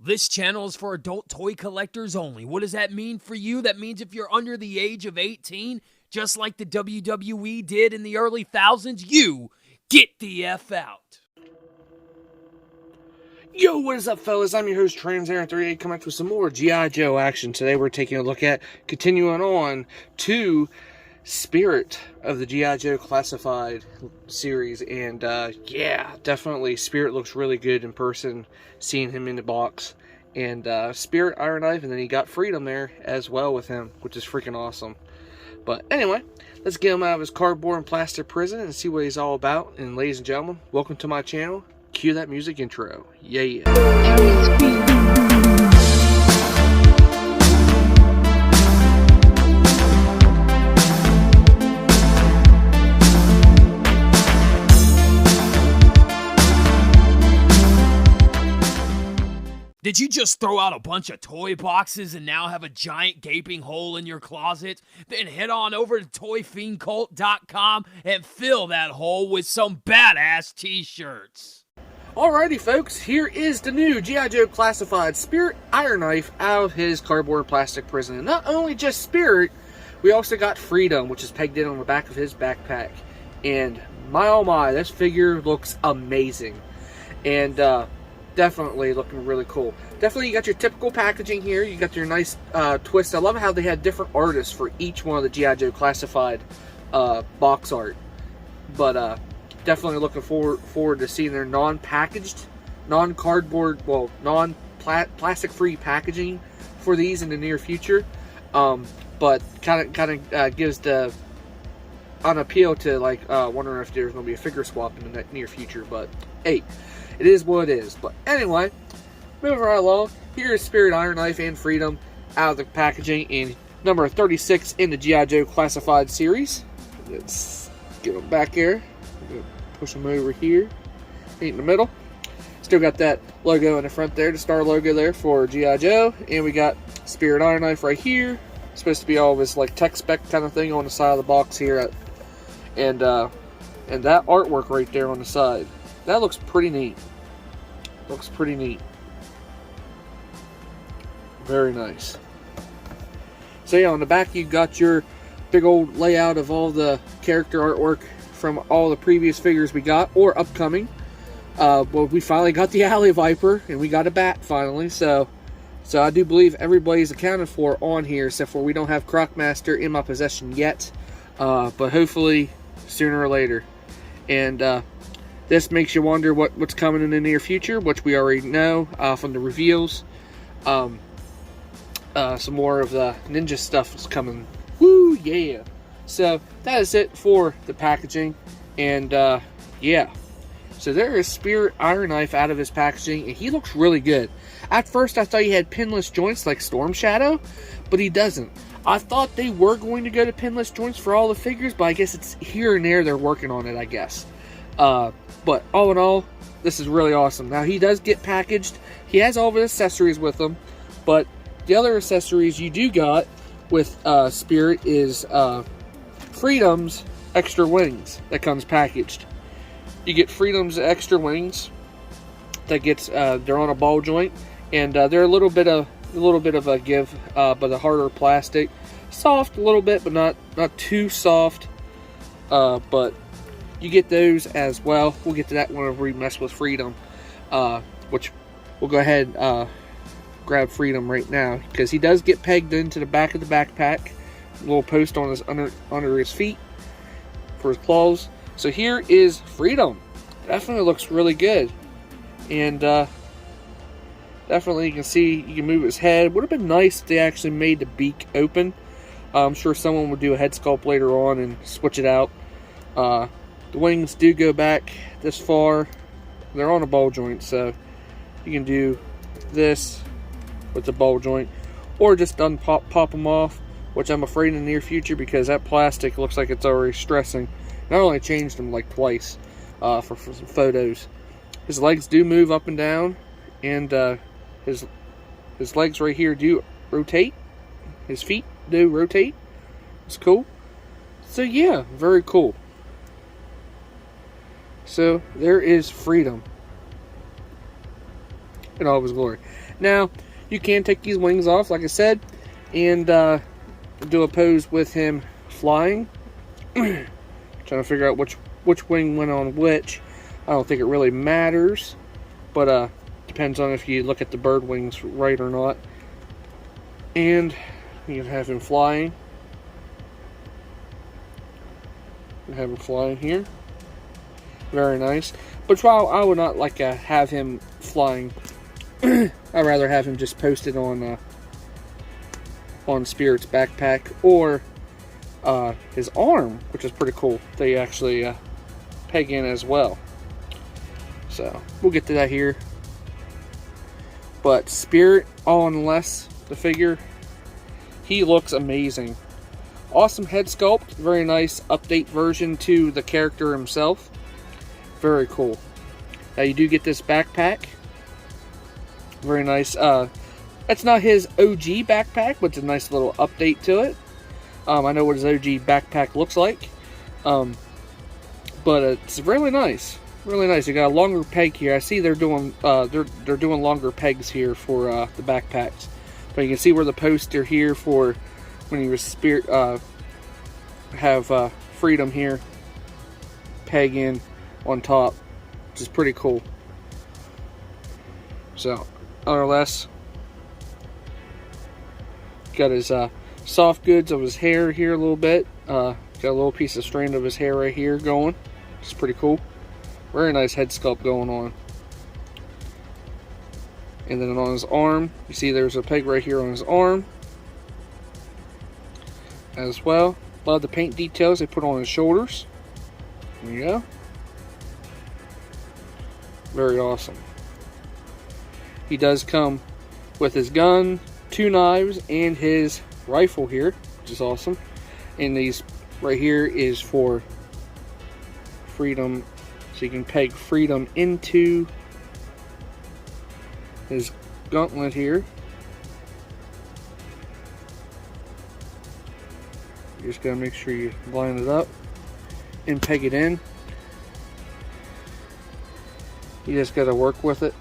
This channel is for adult toy collectors only. What does that mean for you? That means if you're under the age of 18, just like the WWE did in the early thousands, you get the F out. Yo, what is up, fellas? I'm your host, TransAaron38, coming up with some more G.I. Joe action. Today we're taking a look at, continuing on to Spirit of the G.I. Joe Classified series. And, yeah, definitely, Spirit looks really good in person, seeing him in the box. And, Spirit, Iron Knife, and then he got Freedom there as well with him, which is freaking awesome. But, anyway, let's get him out of his cardboard and plastic prison and see what he's all about. And, ladies and gentlemen, welcome to my channel. Cue that music intro. Yeah. Did you just throw out a bunch of toy boxes and now have a giant gaping hole in your closet? Then head on over to ToyFiendCult.com and fill that hole with some badass t-shirts. Alrighty, folks, here is the new G.I. Joe Classified Spirit Iron Knife out of his cardboard and plastic prison. And not only just Spirit, we also got Freedom, which is pegged in on the back of his backpack. And my oh my, this figure looks amazing. And definitely looking really cool. Definitely you got your typical packaging here. You got your nice twist. I love how they had different artists for each one of the G.I. Joe Classified box art. But definitely looking forward to seeing their non-packaged, non-cardboard, well, non-plastic-free packaging for these in the near future. But kind of gives the an appeal to like wondering if there's going to be a figure swap in the near future. But hey, it is what it is. But anyway, moving right along. Here is Spirit Iron Knife and Freedom out of the packaging in number 36 in the G.I. Joe Classified series. Let's get them back here. Push them over here, in the middle. Still got that logo in the front there, the star logo there for G.I. Joe. And we got Spirit Iron Knife right here. It's supposed to be all this like tech spec kind of thing on the side of the box here. And that artwork right there on the side. That looks pretty neat. Looks pretty neat. Very nice. So yeah, on the back you got your big old layout of all the character artwork from all the previous figures we got, or upcoming. Well, we finally got the Alley Viper, and we got a bat finally, so I do believe everybody's accounted for on here, except for we don't have Crocmaster in my possession yet, but hopefully sooner or later. And this makes you wonder what's coming in the near future, which we already know from the reveals. Some more of the ninja stuff is coming. Woo, yeah! So that is it for the packaging, and yeah. So there is Spirit Iron Knife out of his packaging, and he looks really good. At first I thought he had pinless joints like Storm Shadow, but he doesn't. I thought they were going to go to pinless joints for all the figures, but I guess it's here and there they're working on it, I guess. But all in all, this is really awesome. Now he does get packaged. He has all of his accessories with him, but the other accessories you do got with Spirit is Freedom's extra wings that comes packaged. You get Freedom's extra wings that gets they're on a ball joint, and they're a little bit of a give, but a harder plastic, soft a little bit, but not too soft. But you get those as well. We'll get to that whenever we mess with Freedom, which we'll go ahead and grab Freedom right now, because he does get pegged into the back of the backpack. A little post on his under his feet for his claws. So here is Freedom. Definitely looks really good, and definitely you can see you can move his head. Would have been nice if they actually made the beak open. I'm sure someone would do a head sculpt later on and switch it out. The wings do go back this far. They're on a ball joint, so you can do this with the ball joint, or just pop them off, which I'm afraid in the near future, because that plastic looks like it's already stressing. And I only changed them like twice for some photos. His legs do move up and down, and his legs right here do rotate. His feet do rotate. It's cool. So yeah, very cool. So there is Freedom in all of his glory. Now, you can take these wings off, like I said, and do a pose with him flying. Trying to figure out which wing went on which. I don't think it really matters, but depends on if you look at the bird wings right or not. And you can have him flying. Have him flying here. Very nice. But while I would not like to have him flying, I'd rather have him just posted on Spirit's backpack, or his arm, which is pretty cool. They actually peg in as well. So we'll get to that here. But Spirit, all unless the figure, he looks amazing. Awesome head sculpt, very nice update version to the character himself. Very cool. Now you do get this backpack. Very nice. It's not his OG backpack, but it's a nice little update to it. I know what his OG backpack looks like, but it's really nice. Really nice. You got a longer peg here. I see they're doing they're doing longer pegs here for the backpacks. But you can see where the posts are here for when you have freedom here. Peg in on top, which is pretty cool. So, more or less, got his soft goods of his hair here a little bit. Got a little piece of strand of his hair right here going. It's pretty cool. Very nice head sculpt going on. And then on his arm, you see there's a peg right here on his arm as well. A lot of the paint details they put on his shoulders. There you go. Very awesome. He does come with his gun, 2 knives, and his rifle here, which is awesome. And these right here is for freedom, so you can peg freedom into his gauntlet here. You just gotta make sure you line it up and peg it in. You just gotta work with it.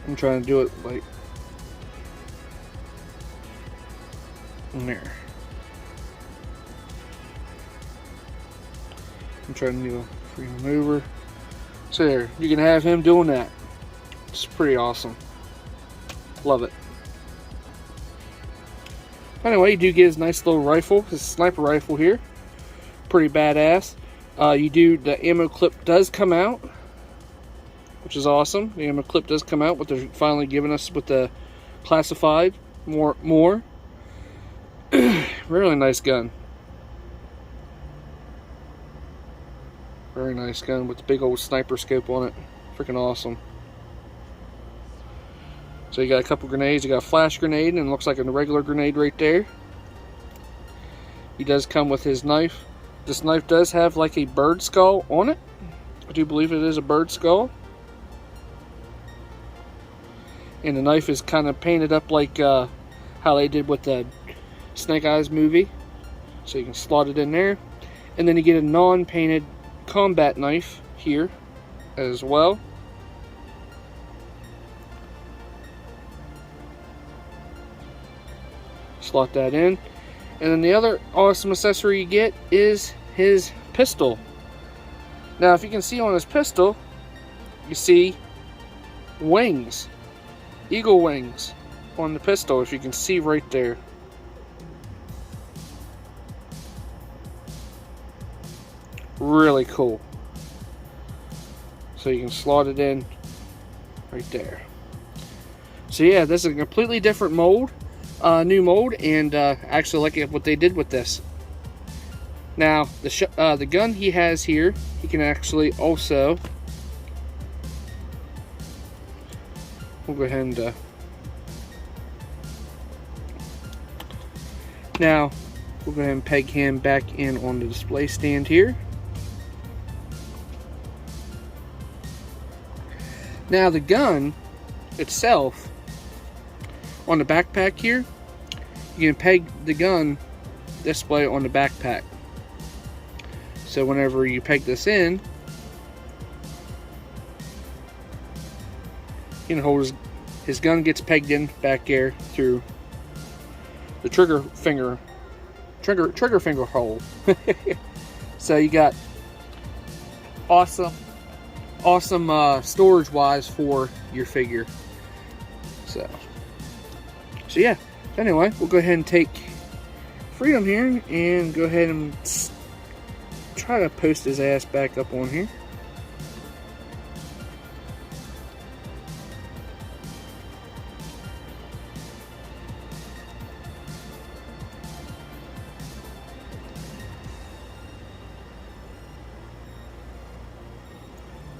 I'm trying to do it like there. I'm trying to do a free maneuver. So there, you can have him doing that. It's pretty awesome. Love it. Anyway, you do get his nice little rifle, his sniper rifle here. Pretty badass. The ammo clip does come out, which is awesome. The ammo clip does come out, but they're finally giving us with the classified more. Really nice gun. Very nice gun with the big old sniper scope on it. Freaking awesome. So you got a couple grenades. You got a flash grenade, and it looks like a regular grenade right there. He does come with his knife. This knife does have like a bird skull on it. I do believe it is a bird skull. And the knife is kind of painted up like how they did with the Snake Eyes movie. So you can slot it in there. And then you get a non-painted combat knife here as well. Slot that in. And then the other awesome accessory you get is his pistol. Now, if you can see on his pistol, you see wings, eagle wings on the pistol, if you can see right there. Really cool. So you can slot it in right there. So yeah, this is a completely different mold, new mold, and actually like what they did with this. Now the gun he has here, he can actually also, we'll go ahead and now we'll go ahead and peg him back in on the display stand here. Now the gun itself on the backpack here, you can peg the gun display on the backpack. So whenever you peg this in, He can hold his gun gets pegged in back there through the trigger finger hole. So you got awesome storage wise for your figure. So yeah. Anyway, we'll go ahead and take Freedom here and go ahead and try to post his ass back up on here.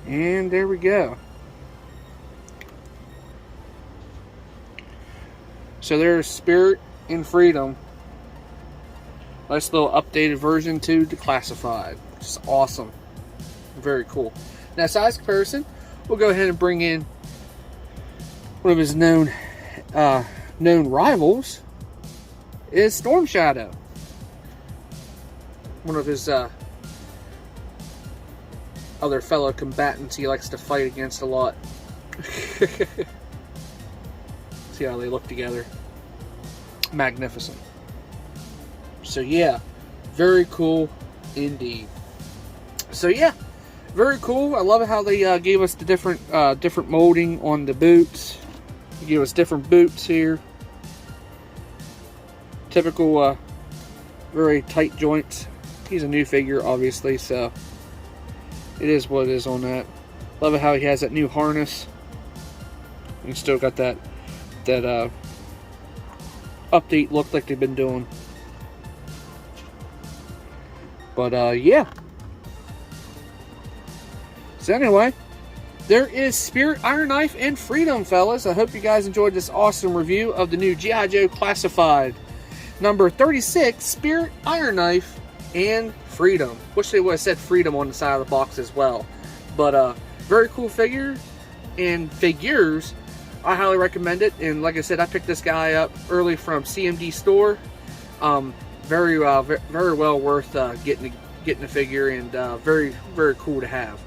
And there we go. So there's Spirit and Freedom. Nice little updated version to Declassified. Just awesome. Very cool. Now, size comparison, we'll go ahead and bring in one of his known rivals is Storm Shadow. One of his other fellow combatants he likes to fight against a lot. See how they look together. Magnificent. So yeah, very cool indeed. So yeah, very cool. I love how they gave us the different molding on the boots. They gave us different boots here. Typical, very tight joints. He's a new figure, obviously, so it is what it is on that. Love it how he has that new harness. And still got that update look like they've been doing. But yeah. So anyway, there is Spirit, Iron Knife, and Freedom, fellas. I hope you guys enjoyed this awesome review of the new G.I. Joe Classified number 36, Spirit, Iron Knife, and Freedom. Wish they would have said Freedom on the side of the box as well. But very cool figure and figures. I highly recommend it. And like I said, I picked this guy up early from CMD store. Very well worth getting a figure, and very cool to have.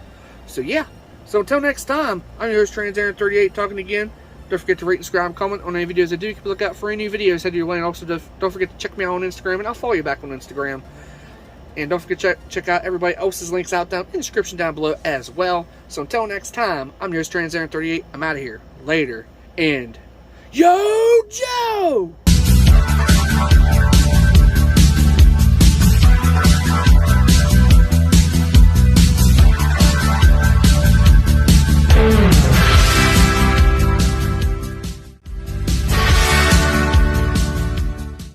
So yeah. So until next time, I'm your host TransAaron38 talking again. Don't forget to rate, subscribe, comment on any videos I do. Keep a lookout for any new videos headed your way. And also don't forget to check me out on Instagram, and I'll follow you back on Instagram. And don't forget to check out everybody else's links out down in the description down below as well. So until next time, I'm your host TransAaron38. I'm out of here. Later. And Yo Joe!